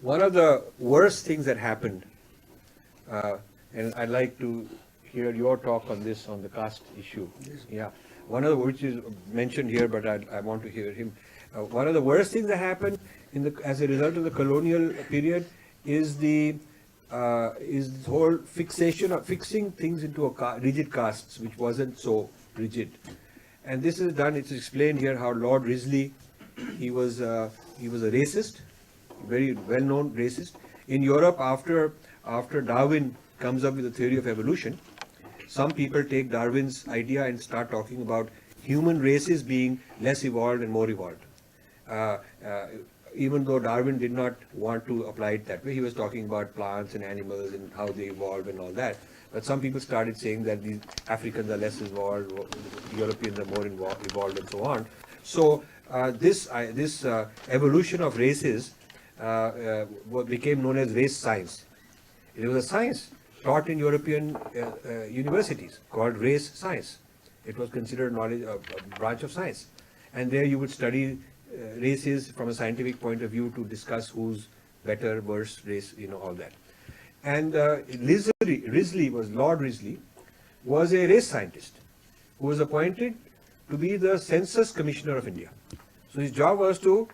One of the worst things that happened, and I'd like to hear your talk on this, on the caste issue. Yeah, one of the, which is mentioned here, but I want to hear him. One of the worst things that happened as a result of the colonial period is the whole fixation of fixing things into rigid castes, which wasn't so rigid. And this is done. It's explained here how Lord Risley, he was a racist, very well-known racist. In Europe, after Darwin comes up with the theory of evolution, some people take Darwin's idea and start talking about human races being less evolved and more evolved. Even though Darwin did not want to apply it that way, he was talking about plants and animals and how they evolve and all that. But some people started saying that the Africans are less evolved, Europeans are more evolved, and so on. So this evolution of races what became known as race science. It was a science taught in European universities called race science. It was considered a branch of science. And there you would study races from a scientific point of view to discuss who's better, worse race, all that. And Lord Risley was a race scientist who was appointed to be the Census Commissioner of India. So his job was to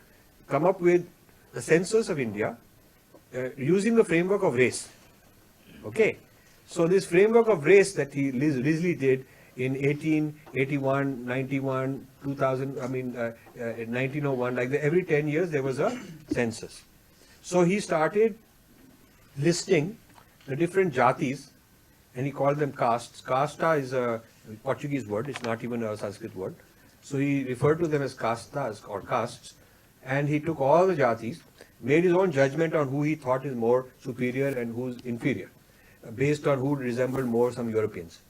come up with the census of India using the framework of race. Okay, so this framework of race that Risley did in 1881, 91, 2000, 1901, like every 10 years there was a census. So he started listing the different jatis, and he called them castes. Casta is a Portuguese word, it's not even a Sanskrit word. So he referred to them as castas or castes, and he took all the jatis, made his own judgment on who he thought is more superior and who's inferior, based on who resembled more some Europeans,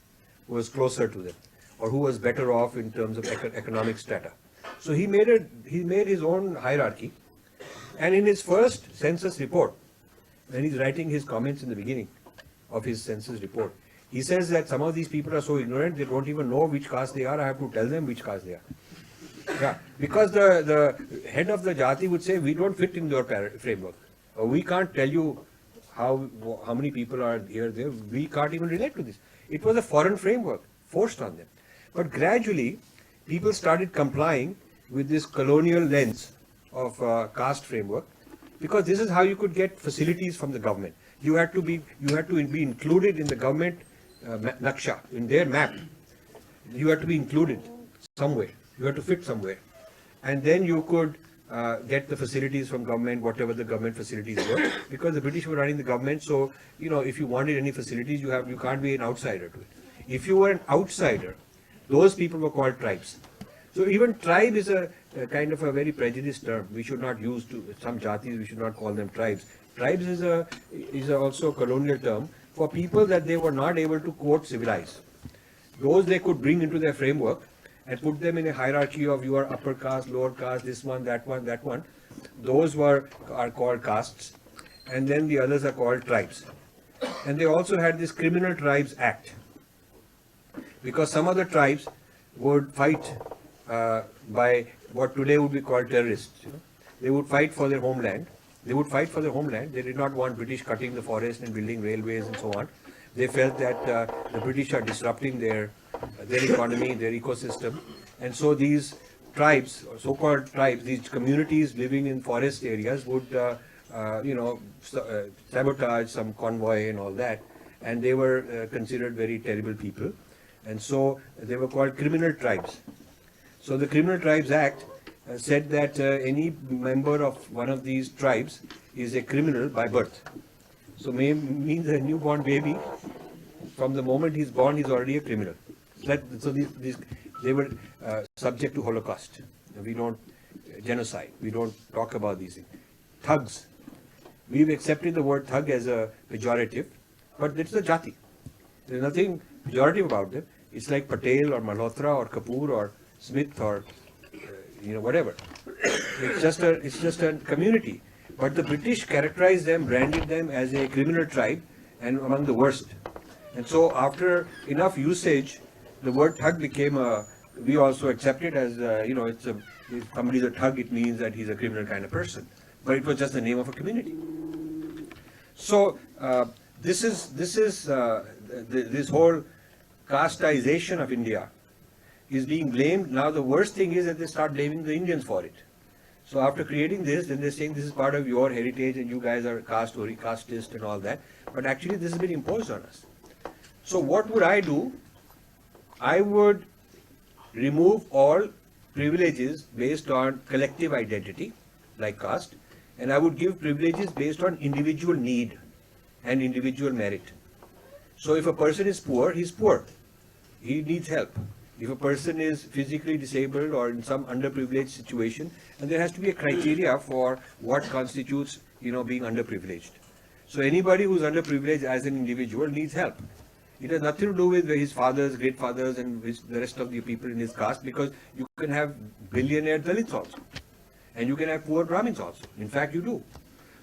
who was closer to them, or who was better off in terms of economic strata. So he made his own hierarchy, and in his first census report, when he's writing his comments in the beginning of his census report, he says that some of these people are so ignorant they don't even know which caste they are. I have to tell them which caste they are. Yeah, because the head of the jati would say, we don't fit in your framework. We can't tell you how many people are here, there. We can't even relate to this. It was a foreign framework forced on them. But gradually, people started complying with this colonial lens of caste framework, because this is how you could get facilities from the government. You had to be included in the government naksha, in their map. You had to be included somewhere. You had to fit somewhere, and then you could get the facilities from government, whatever the government facilities were, because the British were running the government. So if you wanted any facilities, you can't be an outsider to it. If you were an outsider, those people were called tribes. So even tribe is a kind of a very prejudiced term. We should not use some jatis. We should not call them tribes. Tribes is also a colonial term for people that they were not able to quote civilize. Those they could bring into their framework and put them in a hierarchy of your upper caste, lower caste, this one, that one, that one. Those are called castes, and then the others are called tribes. And they also had this Criminal Tribes Act, because some of the tribes would fight by what today would be called terrorists. They would fight for their homeland. They did not want British cutting the forest and building railways and so on. They felt that the British are disrupting their economy, their ecosystem, and so these tribes, or so-called tribes, these communities living in forest areas would, sabotage some convoy and all that, and they were considered very terrible people, and so they were called criminal tribes. So the Criminal Tribes Act said that any member of one of these tribes is a criminal by birth. So means a newborn baby, from the moment he's born, he's already a criminal. So they were subject to Holocaust. We don't genocide. We don't talk about these things. Thugs. We've accepted the word thug as a pejorative, but it's a jati. There's nothing pejorative about them. It's like Patel or Malhotra or Kapoor or Smith or whatever. It's just a community. But the British characterized them, branded them as a criminal tribe and among the worst. And so after enough usage, the word thug became we also accept it as, if somebody's a thug, it means that he's a criminal kind of person. But it was just the name of a community. So this whole casteization of India is being blamed. Now the worst thing is that they start blaming the Indians for it. So after creating this, then they're saying this is part of your heritage and you guys are caste or casteist and all that. But actually this has been imposed on us. So what would I do? I would remove all privileges based on collective identity, like caste, and I would give privileges based on individual need and individual merit. So if a person is poor, he's poor. He needs help. If a person is physically disabled or in some underprivileged situation, and there has to be a criteria for what constitutes, being underprivileged. So anybody who's underprivileged as an individual needs help. It has nothing to do with his fathers, great fathers, and the rest of the people in his caste, because you can have billionaire Dalits also, and you can have poor Brahmins also. In fact, you do.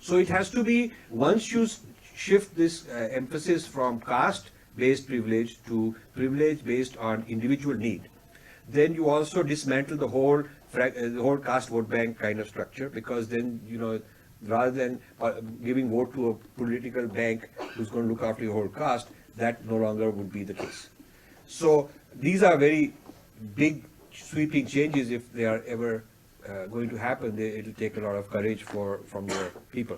So it has to be, once you shift this emphasis from caste-based privilege to privilege based on individual need, then you also dismantle the whole caste vote bank kind of structure, because then, rather than giving vote to a political bank who's going to look after your whole caste, that no longer would be the case. So these are very big sweeping changes. If they are ever going to happen, it will take a lot of courage from your people.